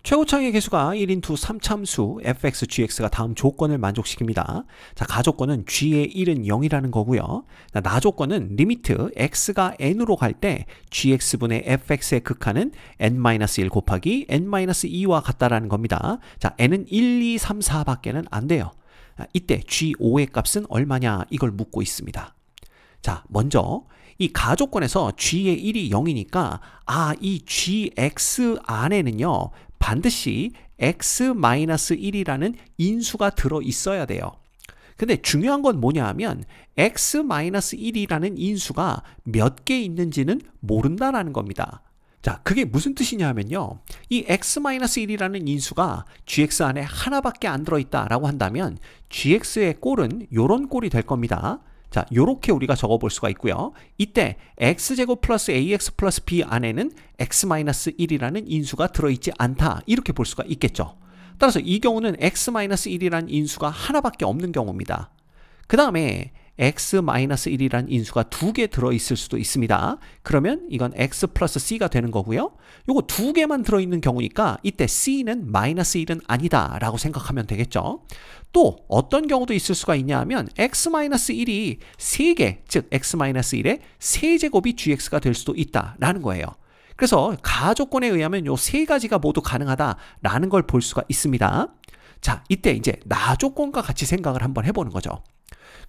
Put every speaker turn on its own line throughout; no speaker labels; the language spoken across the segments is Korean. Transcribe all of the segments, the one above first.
최고창의 개수가 1인투 3참수 fx, gx가 다음 조건을 만족시킵니다. 자, 가조건은 g의 1은 0이라는 거고요. 자, 나조건은 리미트 x가 n으로 갈 때 gx분의 fx의 극한은 n-1 곱하기 n-2와 같다라는 겁니다. 자, n은 1, 2, 3, 4밖에는 안 돼요. 이때 g5의 값은 얼마냐 이걸 묻고 있습니다. 자, 먼저 이 가조건에서 g의 1이 0이니까 이 gx 안에는요 반드시 x-1이라는 인수가 들어 있어야 돼요. 근데 중요한 건 뭐냐 하면 x-1이라는 인수가 몇 개 있는지는 모른다라는 겁니다. 자, 그게 무슨 뜻이냐 하면요, 이 x-1이라는 인수가 gx 안에 하나밖에 안 들어있다라고 한다면 gx의 꼴은 요런 꼴이 될 겁니다. 자, 요렇게 우리가 적어볼 수가 있고요. 이때 x제곱 플러스 ax 플러스 b 안에는 x-1이라는 인수가 들어있지 않다 이렇게 볼 수가 있겠죠. 따라서 이 경우는 x-1이라는 인수가 하나밖에 없는 경우입니다. 그 다음에 x-1이라는 인수가 2개 들어있을 수도 있습니다. 그러면 이건 x 플러스 c가 되는 거고요. 요거 2개만 들어있는 경우니까 이때 c는 마이너스 1은 아니다 라고 생각하면 되겠죠. 또 어떤 경우도 있을 수가 있냐 하면 x-1이 3개, 즉 x-1의 세제곱이 gx가 될 수도 있다라는 거예요. 그래서 가조건에 의하면 요 3가지가 모두 가능하다라는 걸 볼 수가 있습니다. 자, 이때 이제 나조건과 같이 생각을 한번 해보는 거죠.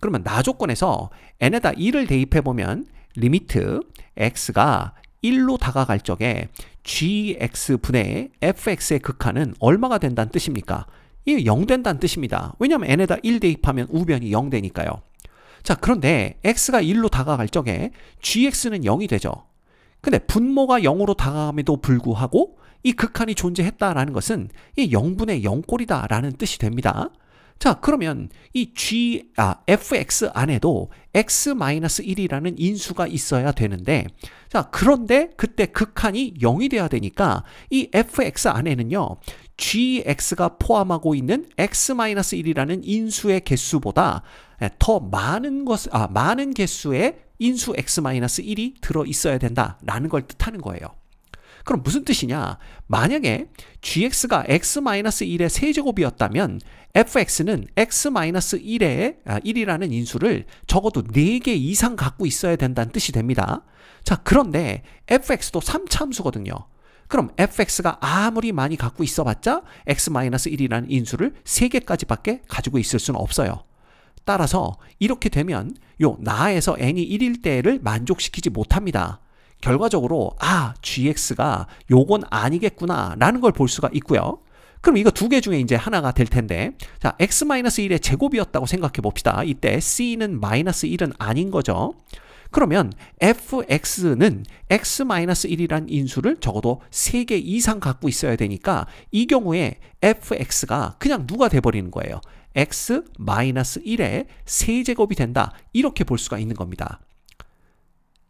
그러면 나조건에서 n에다 1을 대입해보면 리미트 x가 1로 다가갈 적에 gx분의 fx의 극한은 얼마가 된다는 뜻입니까? 이게 0 된다는 뜻입니다. 왜냐하면 n에다 1 대입하면 우변이 0 되니까요. 자, 그런데 x가 1로 다가갈 적에 gx는 0이 되죠. 근데 분모가 0으로 다가감에도 불구하고 이 극한이 존재했다라는 것은 이 0분의 0꼴이다 라는 뜻이 됩니다. 자, 그러면 이 fx 안에도 x-1이라는 인수가 있어야 되는데, 자, 그런데 그때 극한이 0이 돼야 되니까 이 fx 안에는요 gx가 포함하고 있는 x-1이라는 인수의 개수보다 더 많은 많은 개수의 인수 x-1이 들어 있어야 된다라는 걸 뜻하는 거예요. 그럼 무슨 뜻이냐? 만약에 gx가 x-1의 세제곱이었다면 fx는 x-1이라는 인수를 적어도 4개 이상 갖고 있어야 된다는 뜻이 됩니다. 자, 그런데 fx도 3차함수거든요. 그럼 fx가 아무리 많이 갖고 있어봤자 x-1이라는 인수를 3개까지밖에 가지고 있을 수는 없어요. 따라서 이렇게 되면 요 나에서 n이 1일 때를 만족시키지 못합니다. 결과적으로 gx가 요건 아니겠구나 라는 걸 볼 수가 있고요. 그럼 이거 2개 중에 이제 하나가 될 텐데, 자, x-1의 제곱이었다고 생각해 봅시다. 이때 c는 마이너스 1은 아닌 거죠. 그러면 fx는 x-1이라는 인수를 적어도 3개 이상 갖고 있어야 되니까 이 경우에 fx가 그냥 누가 돼버리는 거예요? x-1의 세제곱이 된다 이렇게 볼 수가 있는 겁니다.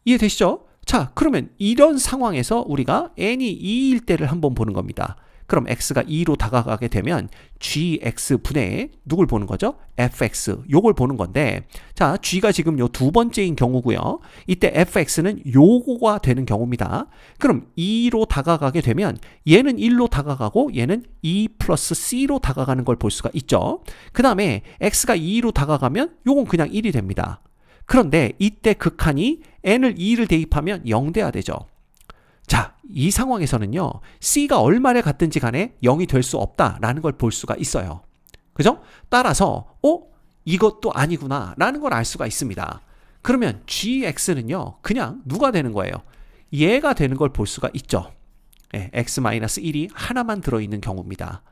이해되시죠? 자, 그러면 이런 상황에서 우리가 n이 2일 때를 한번 보는 겁니다. 그럼 x가 2로 다가가게 되면 gx분의 누굴 보는 거죠? fx, 요걸 보는 건데, 자, g가 지금 요 2번째인 경우고요. 이때 fx는 요거가 되는 경우입니다. 그럼 2로 다가가게 되면 얘는 1로 다가가고 얘는 2 플러스 c로 다가가는 걸 볼 수가 있죠. 그 다음에 x가 2로 다가가면 요건 그냥 1이 됩니다. 그런데 이때 극한이 n을 2를 대입하면 0 돼야 되죠. 자, 이 상황에서는요 c가 얼마를 갖든지 간에 0이 될 수 없다라는 걸 볼 수가 있어요. 그죠? 따라서 이것도 아니구나 라는 걸 알 수가 있습니다. 그러면 gx는요 그냥 누가 되는 거예요? 얘가 되는 걸 볼 수가 있죠. x-1이 하나만 들어있는 경우입니다.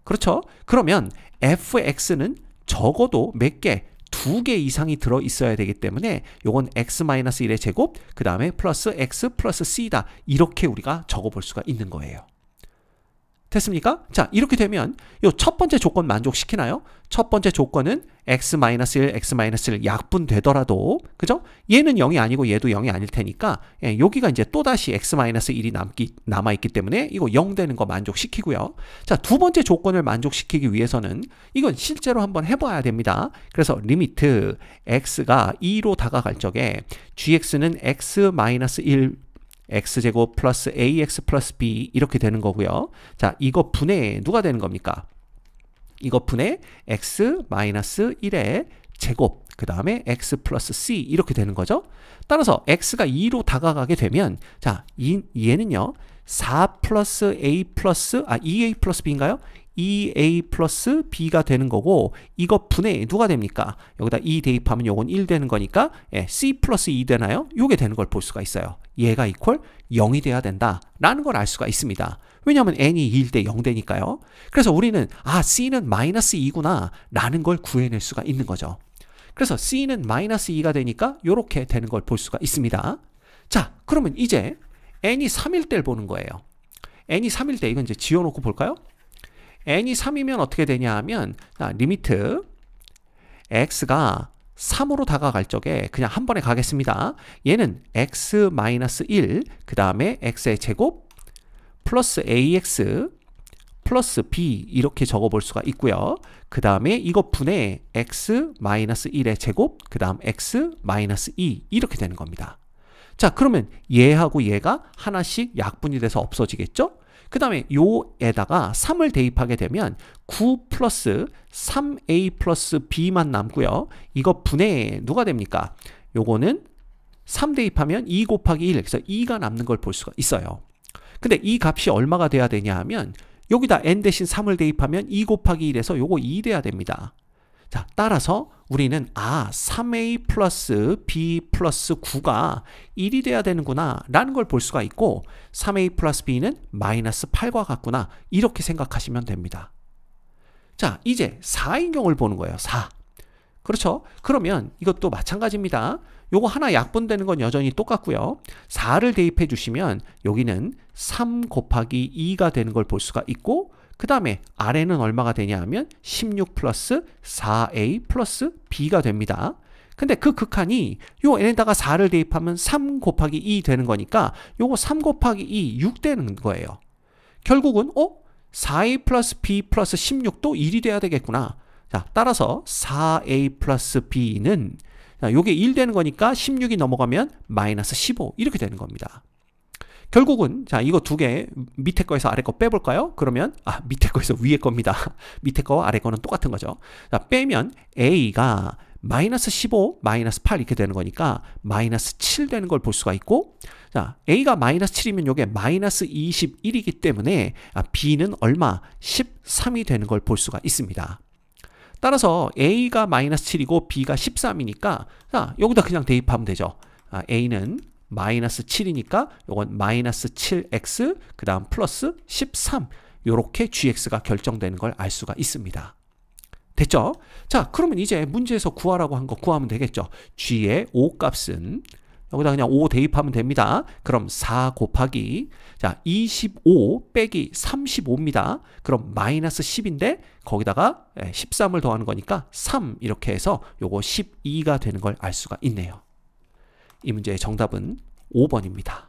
그렇죠? 그러면 fx는 적어도 몇 개? 2개 이상이 들어 있어야 되기 때문에 요건 x-1의 제곱, 그 다음에 플러스 x 플러스 c다 이렇게 우리가 적어볼 수가 있는 거예요. 됐습니까? 자, 이렇게 되면 요 첫 번째 조건 만족시키나요? 첫 번째 조건은 x-1, x-1 약분되더라도, 그죠? 얘는 0이 아니고 얘도 0이 아닐 테니까 여기가 이제 또다시 x-1이 남아있기 때문에 이거 0 되는 거 만족시키고요. 자, 두 번째 조건을 만족시키기 위해서는 이건 실제로 한번 해봐야 됩니다. 그래서 리미트 x가 2로 다가갈 적에 gx는 x-1 x제곱 플러스 ax 플러스 b 이렇게 되는 거고요. 자, 이거 분의 누가 되는 겁니까? 이거 분의 x 마이너스 1의 제곱 그 다음에 x 플러스 c 이렇게 되는 거죠. 따라서 x가 2로 다가가게 되면 자, 얘는요 4 플러스 a 플러스 2a 플러스 b인가요? 2a 플러스 b가 되는 거고 이거 분의 누가 됩니까? 여기다 2 대입하면 요건 1 되는 거니까 c 플러스 2 되나요? 요게 되는 걸 볼 수가 있어요. 얘가 이퀄 0이 돼야 된다 라는 걸 알 수가 있습니다. 왜냐하면 n이 2일 때 0 되니까요. 그래서 우리는 c는 마이너스 2구나 라는 걸 구해낼 수가 있는 거죠. 그래서 c는 마이너스 2가 되니까 요렇게 되는 걸 볼 수가 있습니다. 자, 그러면 이제 n이 3일 때를 보는 거예요. n이 3일 때 이건 이제 지워놓고 볼까요? n이 3이면 어떻게 되냐 하면 리미트 x가 3으로 다가갈 적에 그냥 한 번에 가겠습니다. 얘는 x-1 그 다음에 x의 제곱 플러스 ax 플러스 b 이렇게 적어볼 수가 있고요. 그 다음에 이거 분의 x-1의 제곱 그 다음 x-2 이렇게 되는 겁니다. 자, 그러면 얘하고 얘가 하나씩 약분이 돼서 없어지겠죠? 그 다음에 요에다가 3을 대입하게 되면 9 플러스 3a 플러스 b만 남고요. 이거 분의 누가 됩니까? 요거는 3 대입하면 2 곱하기 1 그래서 2가 남는 걸 볼 수가 있어요. 근데 이 값이 얼마가 돼야 되냐 하면 여기다 n 대신 3을 대입하면 2 곱하기 1에서 요거 2 돼야 됩니다. 자, 따라서 우리는 3a 플러스 b 플러스 9가 1이 돼야 되는구나 라는 걸 볼 수가 있고 3a 플러스 b는 마이너스 8과 같구나 이렇게 생각하시면 됩니다. 자, 이제 4인 경우를 보는 거예요. 4. 그렇죠? 그러면 이것도 마찬가지입니다. 요거 하나 약분되는 건 여전히 똑같고요. 4를 대입해 주시면 여기는 3 곱하기 2가 되는 걸 볼 수가 있고 그 다음에 아래는 얼마가 되냐 하면 16 플러스 4a 플러스 b가 됩니다. 근데 그 극한이 요 n에다가 4를 대입하면 3 곱하기 2 되는 거니까 요거 3 곱하기 2 6 되는 거예요. 결국은 4a 플러스 b 플러스 16도 1이 돼야 되겠구나. 자, 따라서 4a 플러스 b는 요게 1 되는 거니까 16이 넘어가면 마이너스 15 이렇게 되는 겁니다. 결국은 자, 이거 두 개 밑에 거에서 아래 거 빼볼까요? 그러면 밑에 거에서 위에 겁니다. 밑에 거와 아래 거는 똑같은 거죠. 자, 빼면 a가 마이너스 15, 마이너스 8 이렇게 되는 거니까 마이너스 7 되는 걸 볼 수가 있고 자, a가 마이너스 7이면 요게 마이너스 21이기 때문에 b는 얼마? 13이 되는 걸 볼 수가 있습니다. 따라서 a가 마이너스 7이고 b가 13이니까 자, 여기다 그냥 대입하면 되죠. a는 마이너스 7이니까 요건 마이너스 7x 그 다음 플러스 13 요렇게 gx가 결정되는 걸 알 수가 있습니다. 됐죠? 자, 그러면 이제 문제에서 구하라고 한 거 구하면 되겠죠. g의 5 값은 여기다 그냥 5 대입하면 됩니다. 그럼 4 곱하기 자 25 빼기 35입니다. 그럼 마이너스 10인데 거기다가 13을 더하는 거니까 3 이렇게 해서 요거 12가 되는 걸 알 수가 있네요. 이 문제의 정답은 5번입니다.